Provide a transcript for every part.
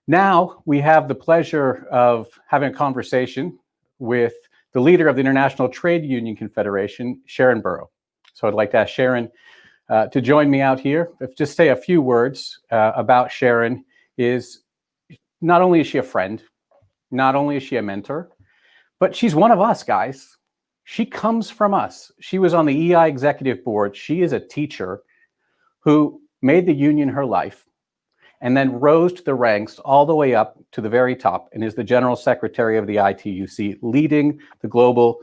Now we have the pleasure of having a conversation with the leader of the International Trade Union Confederation, Sharan Burrow. So I'd like to ask Sharan to join me out here. Just say a few words about Sharan. Is not only is she a friend, not only is she a mentor, but she's one of us, guys. She comes from us. She was on the EI executive board. She is a teacher who made the union her life and then rose to the ranks all the way up to the very top and is the general secretary of the ITUC, leading the global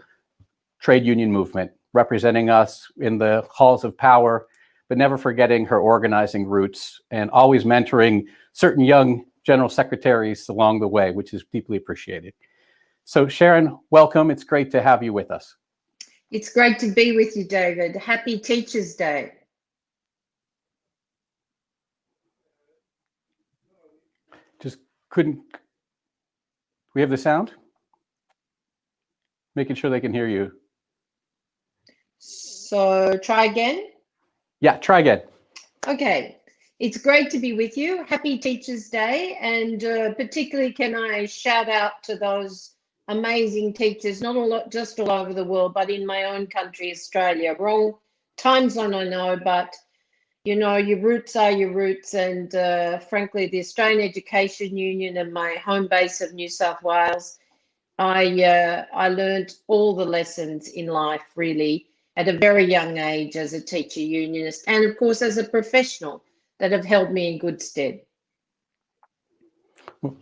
trade union movement, representing us in the halls of power, but never forgetting her organizing roots and always mentoring certain young general secretaries along the way, which is deeply appreciated. So Sharan, welcome. It's great to have you with us. It's great to be with you, David. Happy Teachers' Day. Just couldn't, we have the sound? Making sure they can hear you. So try again? Yeah, try again. Okay. It's great to be with you. Happy Teachers' Day. And particularly can I shout out to those amazing teachers, not just all over the world, but in my own country, Australia. Wrong time zone, I know, but you know, your roots are your roots. And frankly, the Australian Education Union and my home base of New South Wales, I learned all the lessons in life, really, at a very young age as a teacher unionist, and of course, as a professional, that have held me in good stead.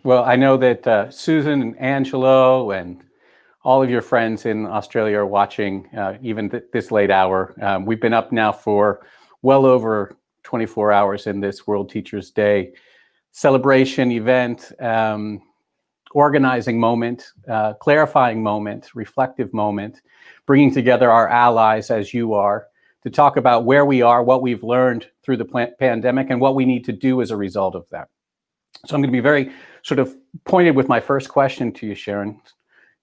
Well, I know that Susan and Angelo and all of your friends in Australia are watching even this late hour. We've been up now for well over 24 hours in this World Teachers' Day celebration event, organizing moment, clarifying moment, reflective moment, bringing together our allies as you are to talk about where we are, what we've learned through the pandemic, and what we need to do as a result of that. So I'm going to be very sort of pointed with my first question to you, Sharan.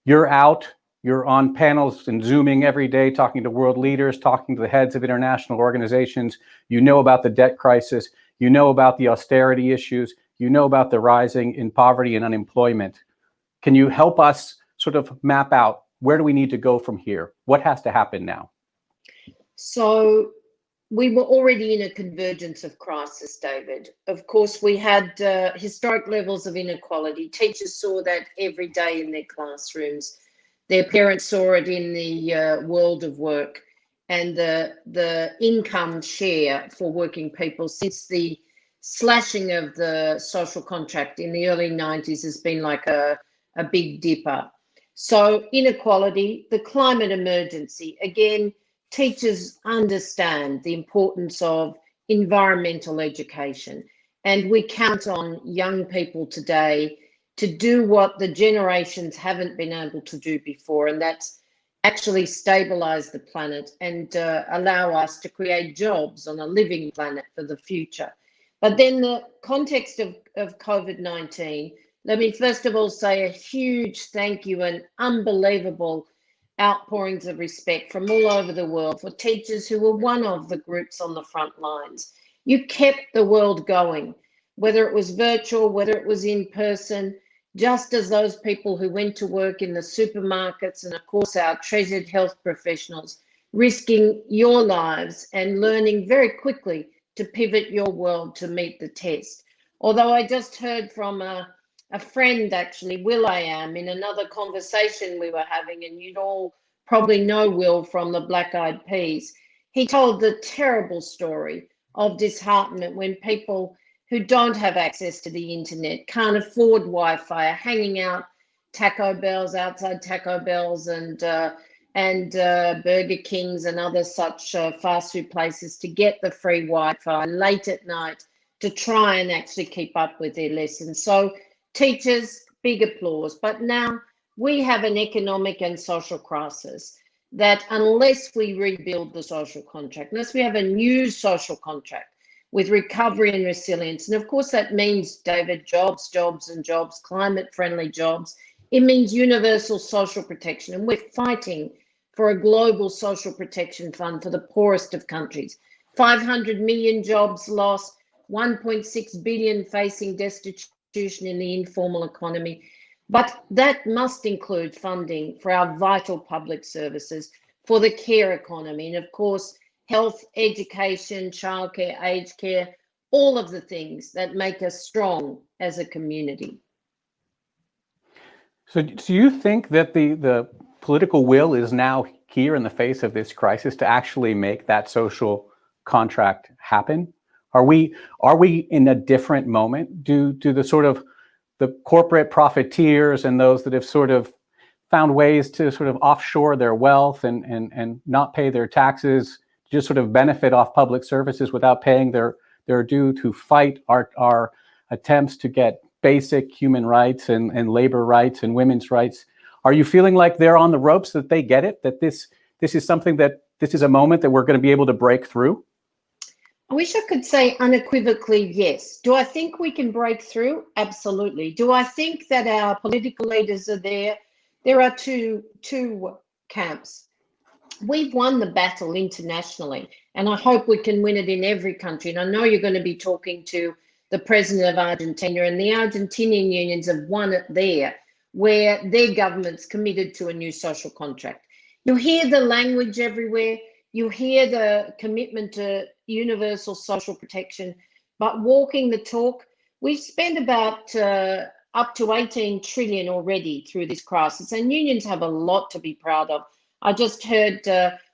You're out, you're on panels and Zooming every day, talking to world leaders, talking to the heads of international organizations. You know about the debt crisis. You know about the austerity issues. You know about the rising in poverty and unemployment. Can you help us sort of map out where do we need to go from here? What has to happen now? So we were already in a convergence of crisis, David. Of course, we had historic levels of inequality. Teachers saw that every day in their classrooms. Their parents saw it in the world of work, and the income share for working people since the slashing of the social contract in the early 90s has been like a big dipper. So inequality, the climate emergency, again, teachers understand the importance of environmental education, and we count on young people today to do what the generations haven't been able to do before, and that's actually stabilize the planet and allow us to create jobs on a living planet for the future. But then the context of COVID-19, let me first of all say a huge thank you and unbelievable outpourings of respect from all over the world for teachers who were one of the groups on the front lines. You kept the world going, whether it was virtual, whether it was in person, just as those people who went to work in the supermarkets and of course our treasured health professionals, risking your lives and learning very quickly to pivot your world to meet the test. Although I just heard from a friend, actually, Will I Am, in another conversation we were having, and you'd all probably know Will from the Black Eyed Peas. He told the terrible story of disheartenment when people who don't have access to the internet, can't afford Wi-Fi, are hanging out outside Taco Bells and Burger Kings and other such fast food places to get the free Wi-Fi late at night to try and actually keep up with their lessons. So teachers, big applause. But now we have an economic and social crisis that unless we rebuild the social contract, unless we have a new social contract with recovery and resilience, and of course that means, David, jobs, jobs and jobs, climate-friendly jobs. It means universal social protection, and we're fighting for a global social protection fund for the poorest of countries. 500 million jobs lost, 1.6 billion facing destitution, constitution in the informal economy, but that must include funding for our vital public services, for the care economy, and of course, health, education, childcare, aged care, all of the things that make us strong as a community. So do you think that the political will is now here in the face of this crisis to actually make that social contract happen? Are we in a different moment due to the sort of the corporate profiteers and those that have sort of found ways to sort of offshore their wealth and not pay their taxes, just sort of benefit off public services without paying their due, to fight our attempts to get basic human rights and labor rights and women's rights? Are you feeling like they're on the ropes, that they get it, that this is something, that this is a moment that we're going to be able to break through? I wish I could say unequivocally yes. Do I think we can break through? Absolutely. Do I think that our political leaders are there? There are two camps. We've won the battle internationally, and I hope we can win it in every country. And I know you're going to be talking to the president of Argentina, and the Argentinian unions have won it there, where their government's committed to a new social contract. You hear the language everywhere. You hear the commitment to universal social protection, but walking the talk, we've spent about up to 18 trillion already through this crisis, and unions have a lot to be proud of. I just heard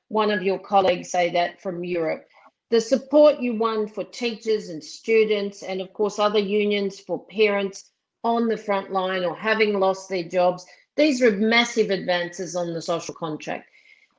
one of your colleagues say that from Europe. The support you won for teachers and students, and of course other unions for parents on the front line or having lost their jobs, these are massive advances on the social contract.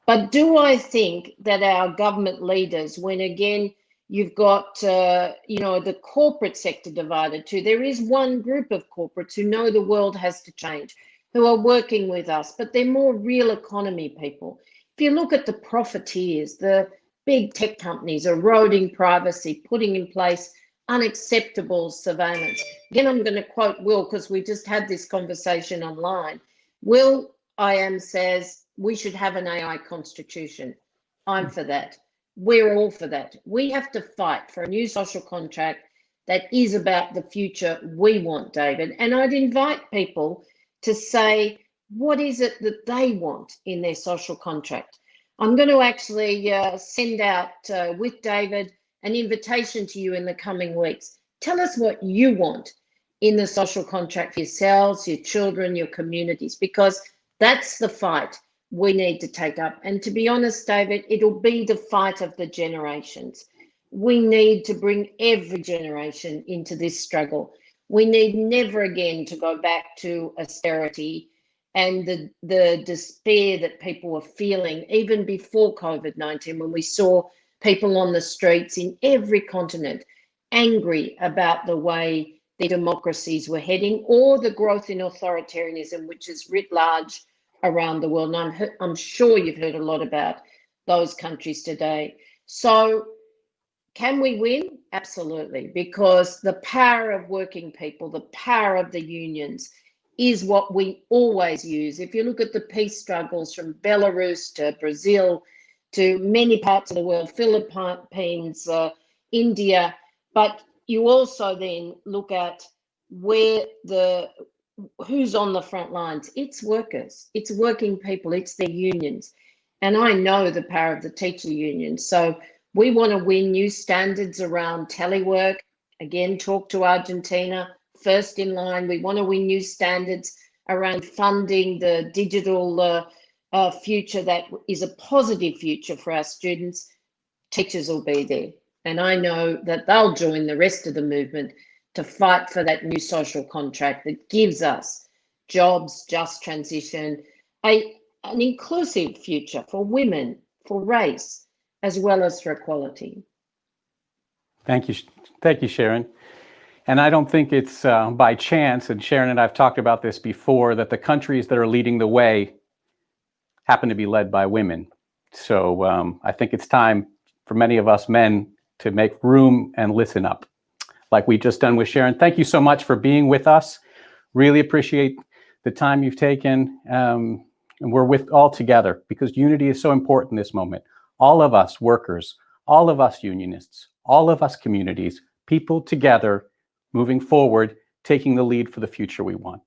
But do I think that our government leaders, when again you've got the corporate sector divided too, there is one group of corporates who know the world has to change, who are working with us, but they're more real economy people. If you look at the profiteers, the big tech companies eroding privacy, putting in place unacceptable surveillance. Again, I'm going to quote Will, because we just had this conversation online. Will IAM says we should have an AI constitution. I'm for that. We're all for that. We have to fight for a new social contract that is about the future we want, David. And I'd invite people to say, what is it that they want in their social contract? I'm going to actually send out with David an invitation to you in the coming weeks. Tell us what you want in the social contract for yourselves, your children, your communities, because that's the fight we need to take up. And to be honest, David, it'll be the fight of the generations. We need to bring every generation into this struggle. We need never again to go back to austerity and the despair that people were feeling even before COVID-19, when we saw people on the streets in every continent angry about the way their democracies were heading, or the growth in authoritarianism, which is writ large around the world. And I'm sure you've heard a lot about those countries today. So can we win? Absolutely, because the power of working people, the power of the unions is what we always use. If you look at the peace struggles from Belarus to Brazil to many parts of the world, Philippines, India, but you also then look at who's on the front lines. It's workers, it's working people, it's their unions. And I know the power of the teacher unions. So we want to win new standards around telework. Again, talk to Argentina, first in line. We want to win new standards around funding the digital future that is a positive future for our students. Teachers will be there. And I know that they'll join the rest of the movement to fight for that new social contract that gives us jobs, just transition, an inclusive future for women, for race, as well as for equality. Thank you, Sharan. And I don't think it's by chance, and Sharan and I've talked about this before, that the countries that are leading the way happen to be led by women. So I think it's time for many of us men to make room and listen up, like we just done with Sharan. Thank you so much for being with us. Really appreciate the time you've taken. And we're all together, because unity is so important in this moment. All of us workers, all of us unionists, all of us communities, people together, moving forward taking the lead for the future we want.